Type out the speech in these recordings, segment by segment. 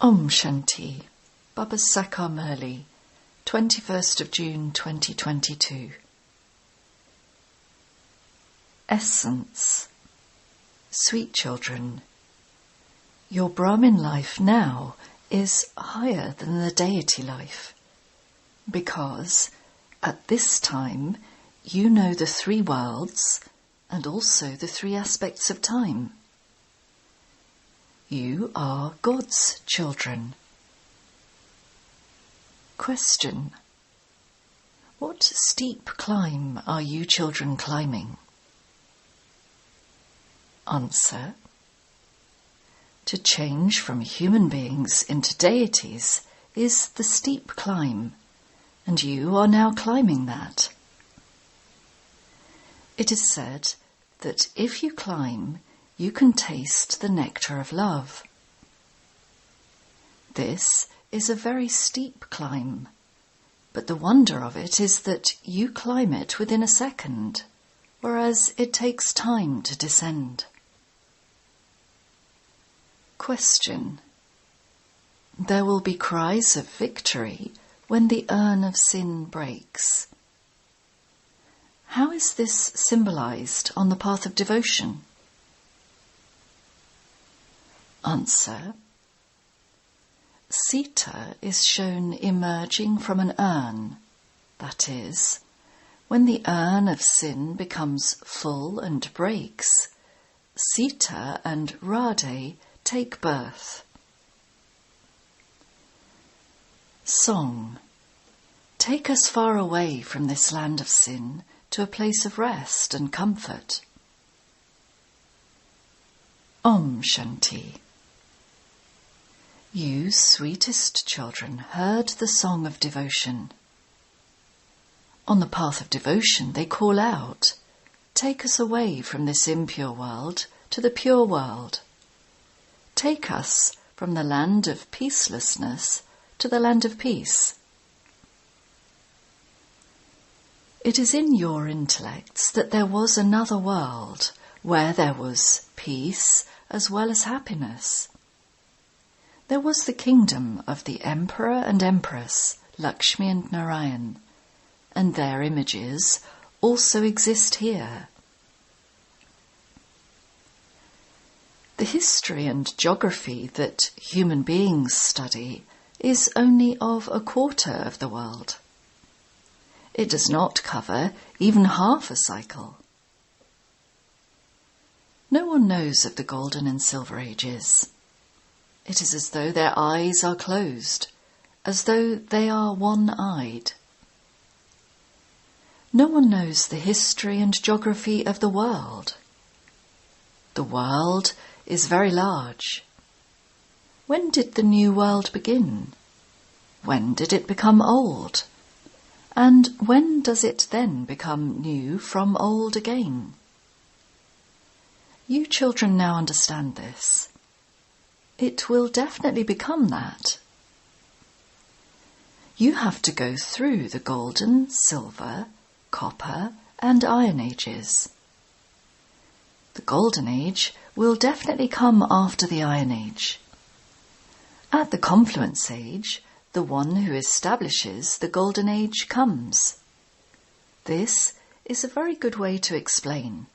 Om Shanti, Baba Sakar Murli, 21st of June 2022. Essence. Sweet children, your Brahmin life now is higher than the deity life, because at this time you know the three worlds and also the three aspects of time. You are God's children. Question. What steep climb are you children climbing? Answer. To change from human beings into deities is the steep climb, and you are now climbing that. It is said that if you climb, you can taste the nectar of love. This is a very steep climb, but the wonder of it is that you climb it within a second, whereas it takes time to descend. Question. There will be cries of victory when the urn of sin breaks. How is this symbolized on the path of devotion? Answer. Sita is shown emerging from an urn, that is, when the urn of sin becomes full and breaks, Sita and Radhe take birth. Song. Take us far away from this land of sin to a place of rest and comfort. Om Shanti. You, sweetest children, heard the song of devotion. On the path of devotion they call out, take us away from this impure world to the pure world. Take us from the land of peacelessness to the land of peace. It is in your intellects that there was another world where there was peace as well as happiness. There was the kingdom of the Emperor and Empress, Lakshmi and Narayan, and their images also exist here. The history and geography that human beings study is only of a quarter of the world. It does not cover even half a cycle. No one knows of the Golden and Silver Ages. It is as though their eyes are closed, as though they are one-eyed. No one knows the history and geography of the world. The world is very large. When did the new world begin? When did it become old? And when does it then become new from old again? You children now understand this. It will definitely become that. You have to go through the golden, silver, copper and iron ages. The golden age will definitely come after the iron age. At the confluence age, the one who establishes the golden age comes. This is a very good way to explain.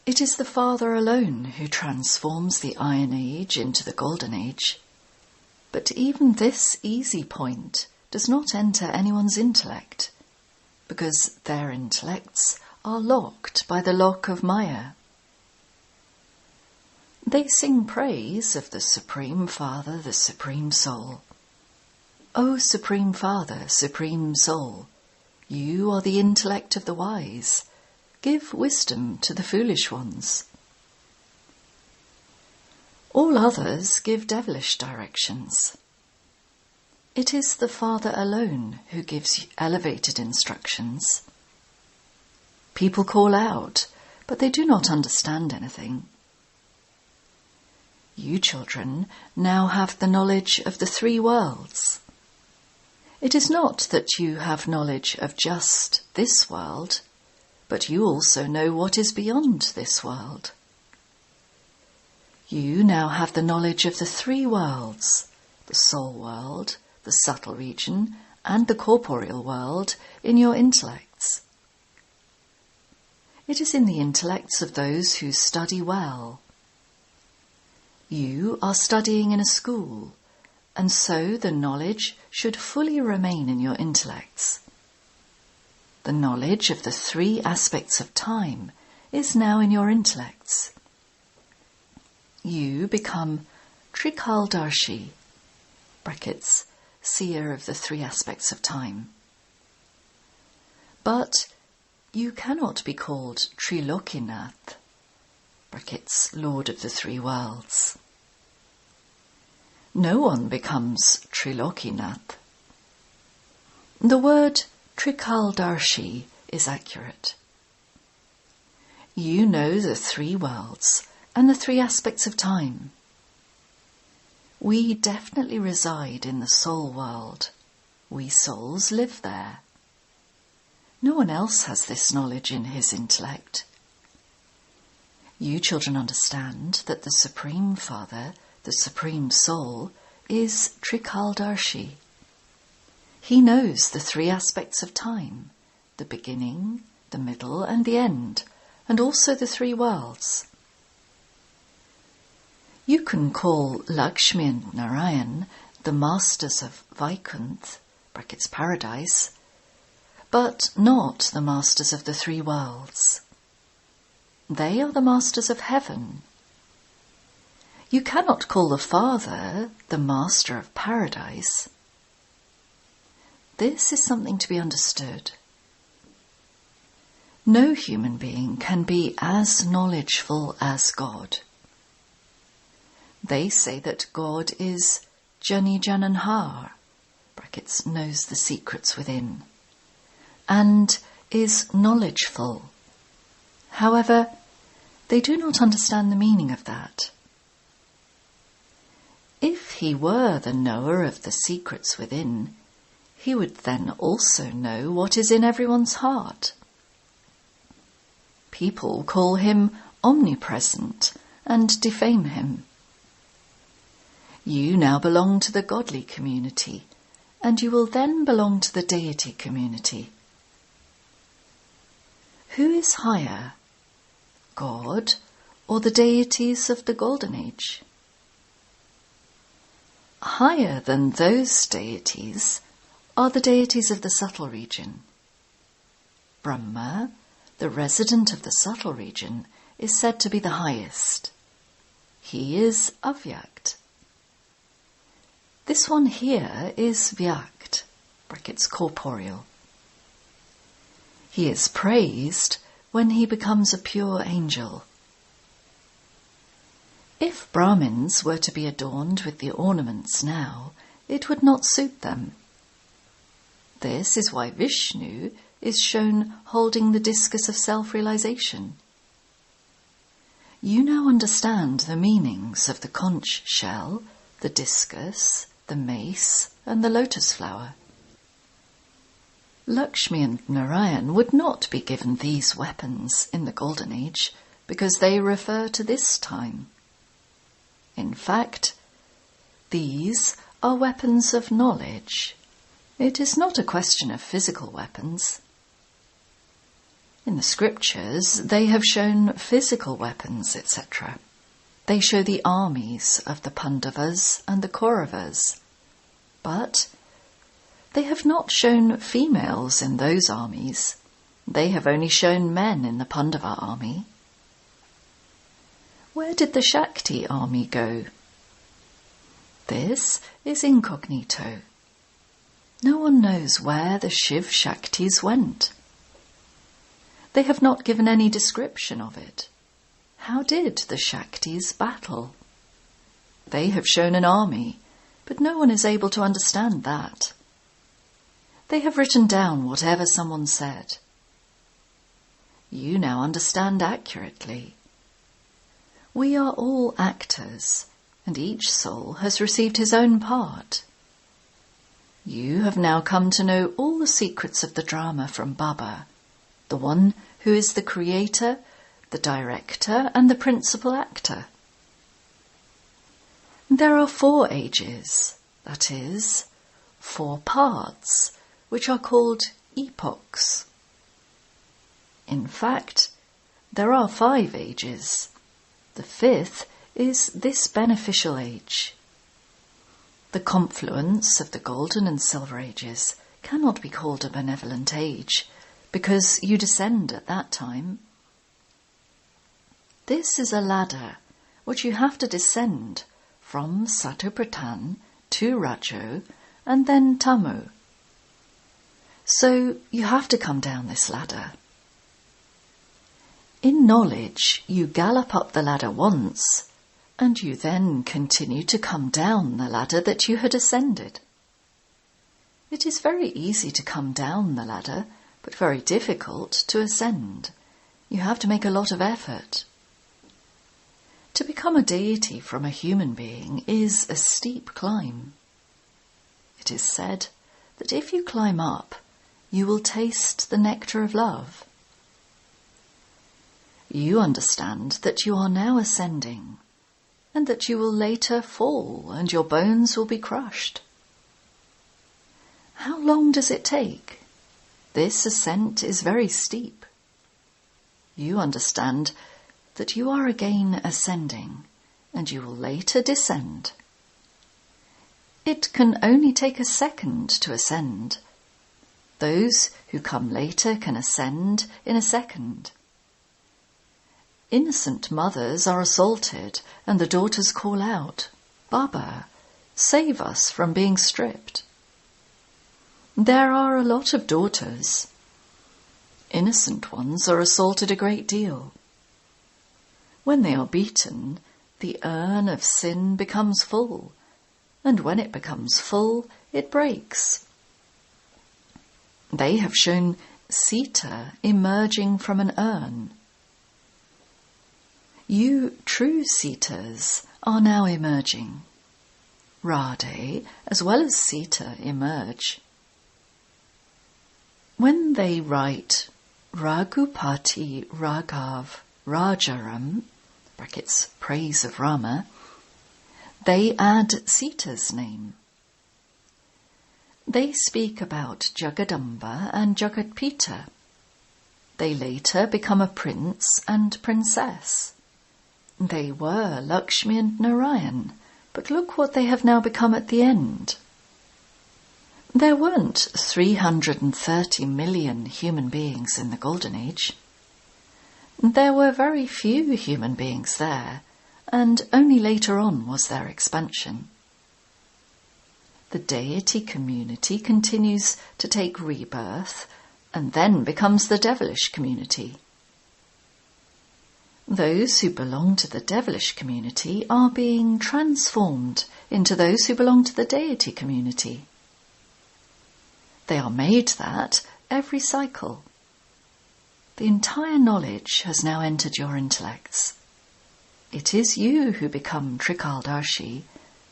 It is the Father alone who transforms the Iron Age into the Golden Age. But even this easy point does not enter anyone's intellect, because their intellects are locked by the lock of Maya. They sing praise of the Supreme Father, the Supreme Soul. O Supreme Father, Supreme Soul, you are the intellect of the wise. Give wisdom to the foolish ones. All others give devilish directions. It is the Father alone who gives elevated instructions. People call out, but they do not understand anything. You children now have the knowledge of the three worlds. It is not that you have knowledge of just this world, but you also know what is beyond this world. You now have the knowledge of the three worlds, the soul world, the subtle region, and the corporeal world in your intellects. It is in the intellects of those who study well. You are studying in a school, and so the knowledge should fully remain in your intellects. The knowledge of the three aspects of time is now in your intellects. You become Trikaldarshi, brackets, seer of the three aspects of time. But you cannot be called Trilokinath, brackets, Lord of the three worlds. No one becomes Trilokinath. The word Trikaldarshi is accurate. You know the three worlds and the three aspects of time. We definitely reside in the soul world. We souls live there. No one else has this knowledge in his intellect. You children understand that the Supreme Father, the Supreme Soul, is Trikaldarshi. He knows the three aspects of time, the beginning, the middle and the end, and also the three worlds. You can call Lakshmi and Narayan the masters of Vaikuntha, brackets paradise, but not the masters of the three worlds. They are the masters of heaven. You cannot call the Father the master of paradise. This is something to be understood. No human being can be as knowledgeful as God. They say that God is Jani Jananhar, brackets, knows the secrets within, and is knowledgeful. However, they do not understand the meaning of that. If he were the knower of the secrets within, he would then also know what is in everyone's heart. People call him omnipresent and defame him. You now belong to the godly community, and you will then belong to the deity community. Who is higher, God or the deities of the Golden Age? Higher than those deities are the deities of the subtle region. Brahma, the resident of the subtle region, is said to be the highest. He is avyakt. This one here is vyakt, brackets corporeal. He is praised when he becomes a pure angel. If Brahmins were to be adorned with the ornaments now, it would not suit them. This is why Vishnu is shown holding the discus of self-realization. You now understand the meanings of the conch shell, the discus, the mace, and the lotus flower. Lakshmi and Narayan would not be given these weapons in the Golden Age because they refer to this time. In fact, these are weapons of knowledge. It is not a question of physical weapons. In the scriptures, they have shown physical weapons, etc. They show the armies of the Pandavas and the Kauravas, but they have not shown females in those armies. They have only shown men in the Pandava army. Where did the Shakti army go? This is incognito. No one knows where the Shiv Shaktis went. They have not given any description of it. How did the Shaktis battle? They have shown an army, but no one is able to understand that. They have written down whatever someone said. You now understand accurately. We are all actors, and each soul has received his own part. You have now come to know all the secrets of the drama from Baba, the one who is the creator, the director, and the principal actor. There are 4 ages, that is, 4 parts, which are called epochs. In fact, there are 5 ages. The 5th is this beneficial age. The confluence of the golden and silver ages cannot be called a benevolent age, because you descend at that time. This is a ladder which you have to descend from Satopratan to Rajo and then Tamu. So you have to come down this ladder. In knowledge, you gallop up the ladder once, and you then continue to come down the ladder that you had ascended. It is very easy to come down the ladder, but very difficult to ascend. You have to make a lot of effort. To become a deity from a human being is a steep climb. It is said that if you climb up, you will taste the nectar of love. You understand that you are now ascending, and that you will later fall and your bones will be crushed. How long does it take? This ascent is very steep. You understand that you are again ascending, and you will later descend. It can only take a second to ascend. Those who come later can ascend in a second. Innocent mothers are assaulted, and the daughters call out, "Baba, save us from being stripped." There are a lot of daughters. Innocent ones are assaulted a great deal. When they are beaten, the urn of sin becomes full, and when it becomes full, it breaks. They have shown Sita emerging from an urn. You true Sitas are now emerging. Radhe as well as Sita emerge. When they write Raghupati Raghav Rajaram, brackets praise of Rama, they add Sita's name. They speak about Jagadamba and Jagatpita. They later become a prince and princess. They were Lakshmi and Narayan, but look what they have now become at the end. There weren't 330 million human beings in the Golden Age. There were very few human beings there, and only later on was there expansion. The deity community continues to take rebirth and then becomes the devilish community. Those who belong to the devilish community are being transformed into those who belong to the deity community. They are made that every cycle. The entire knowledge has now entered your intellects. It is you who become Trikaldarshi,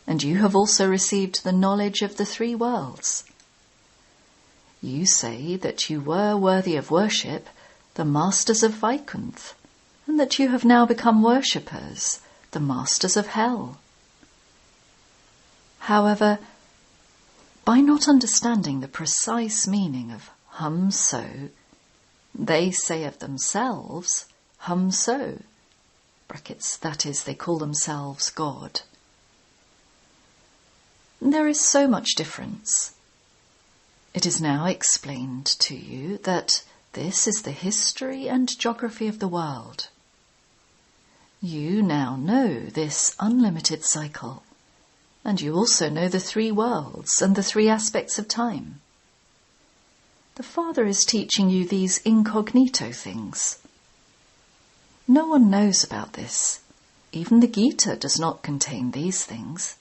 and you have also received the knowledge of the 3 worlds. You say that you were worthy of worship, the masters of Vaikuntha, and that you have now become worshippers, the masters of hell. However, by not understanding the precise meaning of hum so, they say of themselves, hum so, brackets, that is, they call themselves God. There is so much difference. It is now explained to you that this is the history and geography of the world. You now know this unlimited cycle, and you also know the 3 worlds and the 3 aspects of time. The Father is teaching you these incognito things. No one knows about this. Even the Gita does not contain these things.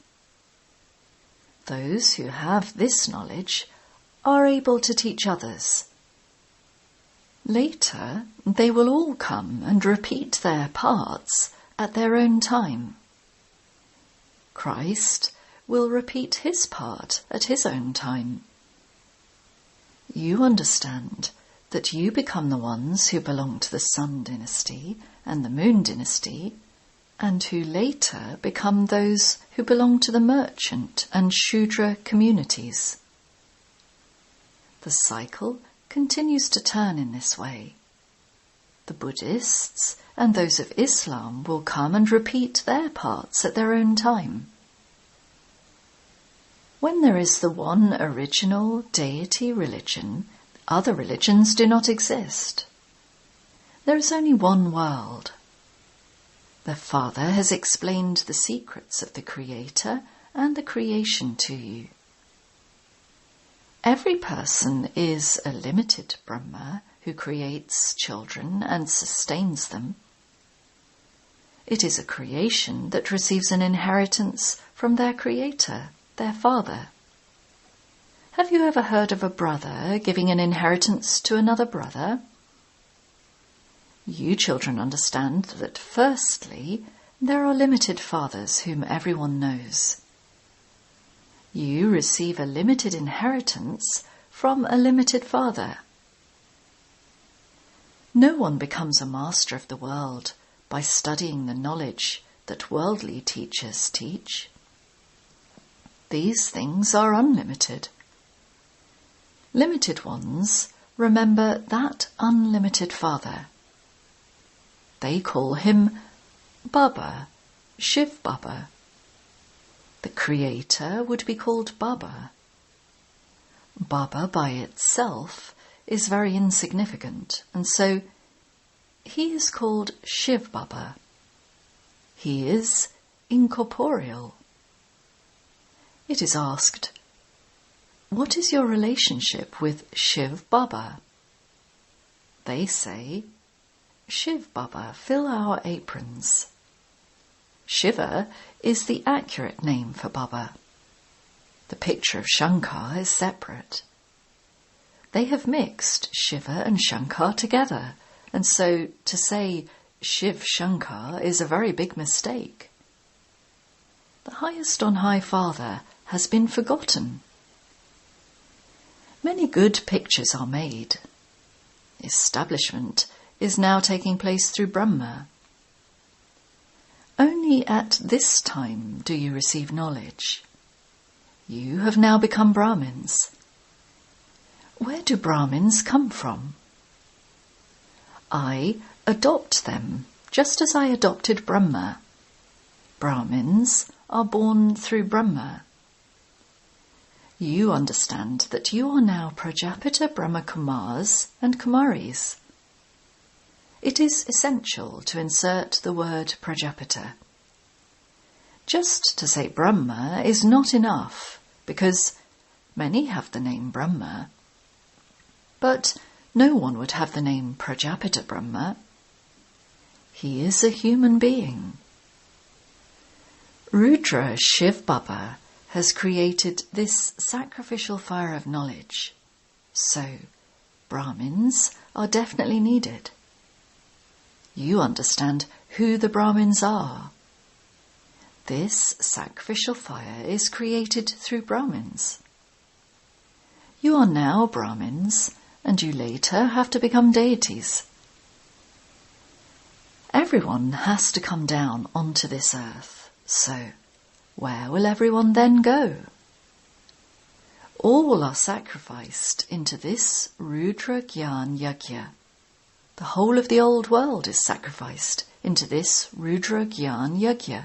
Those who have this knowledge are able to teach others. Later, they will all come and repeat their parts at their own time. Christ will repeat his part at his own time. You understand that you become the ones who belong to the Sun dynasty and the Moon dynasty, and who later become those who belong to the merchant and Shudra communities. The cycle continues to turn in this way. The Buddhists and those of Islam will come and repeat their parts at their own time. When there is the one original deity religion, other religions do not exist. There is only one world. The Father has explained the secrets of the Creator and the creation to you. Every person is a limited Brahma who creates children and sustains them. It is a creation that receives an inheritance from their Creator, their Father. Have you ever heard of a brother giving an inheritance to another brother? You children understand that firstly, there are limited fathers whom everyone knows. You receive a limited inheritance from a limited father. No one becomes a master of the world by studying the knowledge that worldly teachers teach. These things are unlimited. Limited ones remember that unlimited Father. They call him Baba, Shiv Baba. The Creator would be called Baba. Baba by itself is very insignificant, and so he is called Shiv Baba. He is incorporeal. It is asked, what is your relationship with Shiv Baba? They say, Shiv Baba, fill our aprons. Shiva is the accurate name for Baba. The picture of Shankar is separate. They have mixed Shiva and Shankar together, and so to say Shiv Shankar is a very big mistake. The highest on high Father has been forgotten. Many good pictures are made. Establishment is now taking place through Brahma. Only at this time do you receive knowledge. You have now become Brahmins. Where do Brahmins come from? I adopt them, just as I adopted Brahma. Brahmins are born through Brahma. You understand that you are now Prajapita Brahma Kumaris and Kumaris. It is essential to insert the word Prajapita. Just to say Brahma is not enough, because many have the name Brahma. But no one would have the name Prajapita Brahma. He is a human being. Rudra Shiv Baba has created this sacrificial fire of knowledge. So, Brahmins are definitely needed. You understand who the Brahmins are. This sacrificial fire is created through Brahmins. You are now Brahmins, and you later have to become deities. Everyone has to come down onto this earth, so where will everyone then go? All are sacrificed into this Rudra Gyan Yajna. The whole of the old world is sacrificed into this Rudra Gyan Yajna.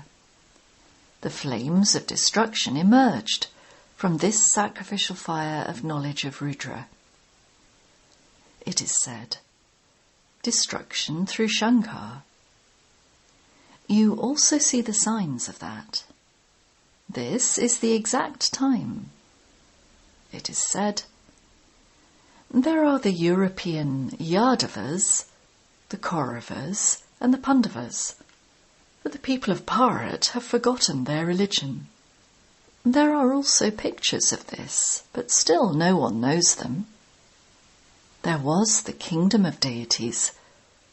The flames of destruction emerged from this sacrificial fire of knowledge of Rudra. It is said, destruction through Shankar. You also see the signs of that. This is the exact time. It is said, there are the European Yadavas, the Kauravas, and the Pandavas, but the people of Bharat have forgotten their religion. There are also pictures of this, but still no one knows them. There was the kingdom of deities,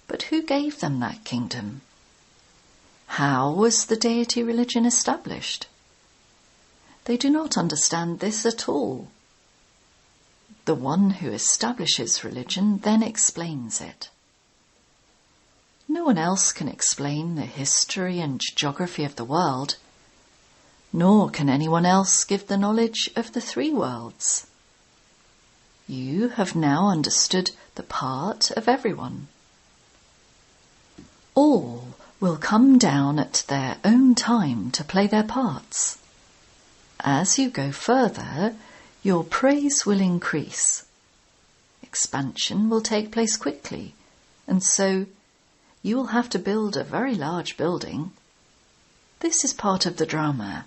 but who gave them that kingdom? How was the deity religion established? They do not understand this at all. The one who establishes religion then explains it. No one else can explain the history and geography of the world, nor can anyone else give the knowledge of the three worlds. You have now understood the part of everyone. All will come down at their own time to play their parts. As you go further, your praise will increase. Expansion will take place quickly, and so you will have to build a very large building. This is part of the drama.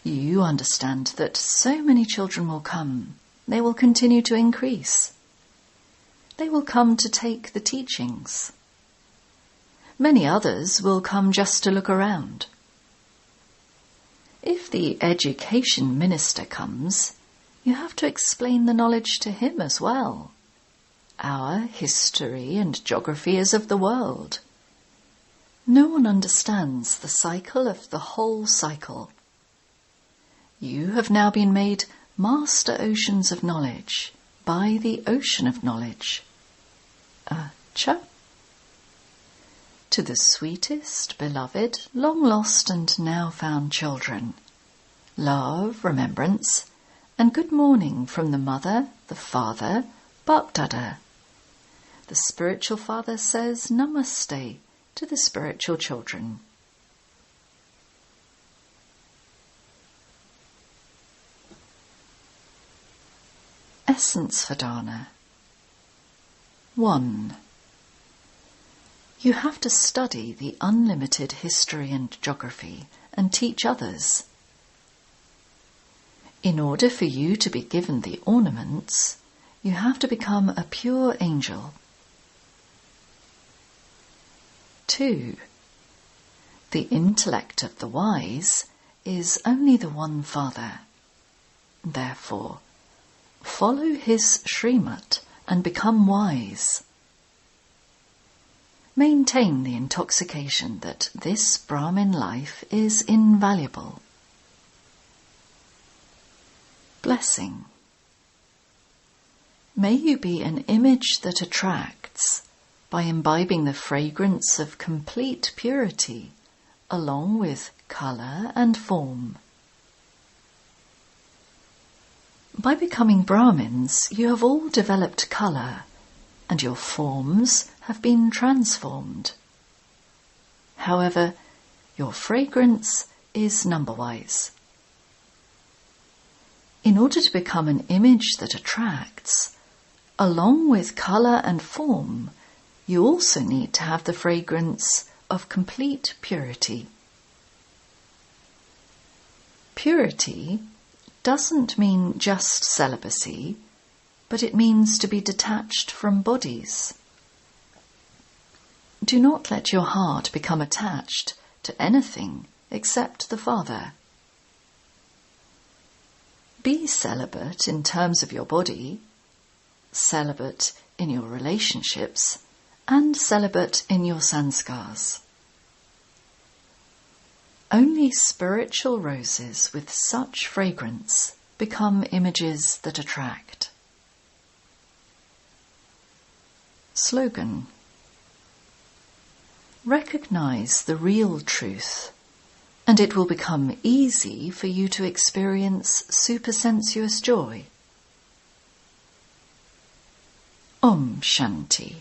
You understand that so many children will come. They will continue to increase. They will come to take the teachings. Many others will come just to look around. If the education minister comes, you have to explain the knowledge to him as well. Our history and geography is of the world. No one understands the cycle of the whole cycle. You have now been made master oceans of knowledge by the ocean of knowledge. Acha. To the sweetest, beloved, long-lost and now-found children, love, remembrance, and good morning from the Mother, the Father, Bapdada. The spiritual father says Namaste to the spiritual children. Essence for Dharna. 1. You have to study the unlimited history and geography and teach others. In order for you to be given the ornaments, you have to become a pure angel. 2. The intellect of the wise is only the one Father. Therefore, follow his Srimat and become wise. Maintain the intoxication that this Brahmin life is invaluable. Blessing. May you be an image that attracts by imbibing the fragrance of complete purity along with colour and form. By becoming Brahmins, you have all developed colour and your forms have been transformed. However, your fragrance is number-wise. In order to become an image that attracts, along with colour and form, you also need to have the fragrance of complete purity. Purity doesn't mean just celibacy, but it means to be detached from bodies. Do not let your heart become attached to anything except the Father. Be celibate in terms of your body, celibate in your relationships, and celibate in your sanskars. Only spiritual roses with such fragrance become images that attract. Slogan. Recognize the real truth, and it will become easy for you to experience supersensuous joy. Om Shanti.